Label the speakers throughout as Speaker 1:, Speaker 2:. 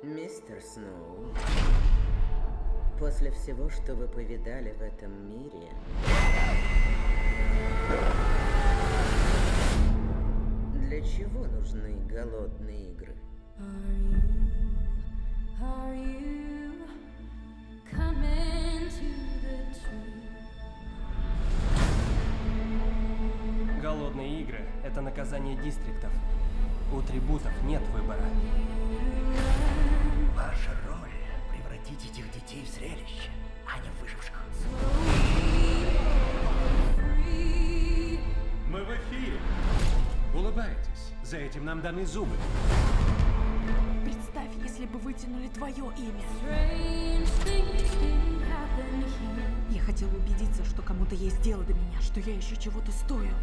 Speaker 1: Мистер Сноу, после всего, что вы повидали в этом мире, для чего нужны голодные игры?
Speaker 2: Are you coming to the truth?
Speaker 3: Голодные игры — это наказание дистриктов. У трибутов нет выбора.
Speaker 4: Ваша роль — превратить этих детей в зрелище, а не в выживших.
Speaker 5: Мы в эфире. Улыбайтесь. За этим нам даны зубы.
Speaker 6: Представь, если бы вытянули твое имя.
Speaker 2: Strange things did happen here.
Speaker 6: Я хотела убедиться, что кому-то есть дело до меня, что я еще чего-то стою.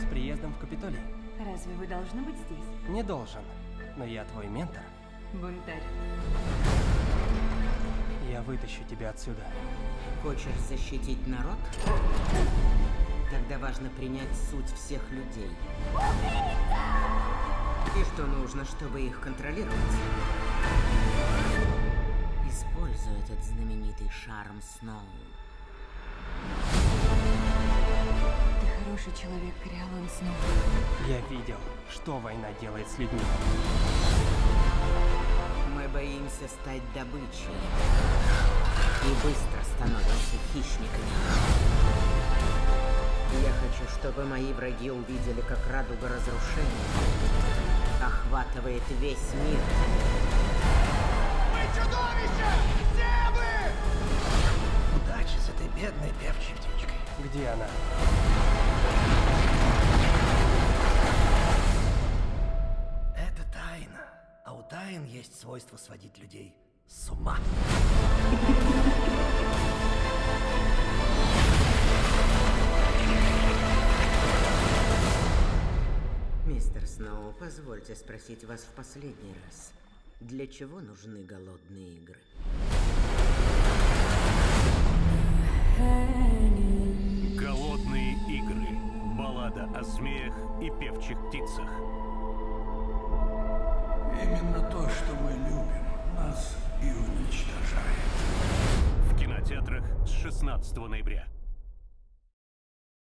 Speaker 3: С приездом в Капитолий.
Speaker 7: Разве вы должны быть здесь?
Speaker 3: Не должен. Но я твой ментор.
Speaker 7: Бунтарь.
Speaker 3: Я вытащу тебя отсюда.
Speaker 1: Хочешь защитить народ? Тогда важно принять суть всех людей. И что нужно, чтобы их контролировать? Используй этот знаменитый шарм Сноу.
Speaker 7: Ты хороший человек, Кориолан Сноу.
Speaker 3: Я видел, что война делает с людьми.
Speaker 1: Мы боимся стать добычей. И быстро становимся хищниками. Я хочу, чтобы мои враги увидели, как радуга разрушения охватывает весь мир.
Speaker 4: Удачи с этой бедной певчей птичкой.
Speaker 3: Где она?
Speaker 4: Это тайна. А у тайн есть свойство сводить людей с ума.
Speaker 1: Мистер Сноу, позвольте спросить вас в последний раз. Для чего нужны голодные игры?
Speaker 5: Голодные игры. Баллада о змеях и певчих птицах.
Speaker 8: Именно то, что мы любим, нас и уничтожает.
Speaker 5: В кинотеатрах с 16 ноября.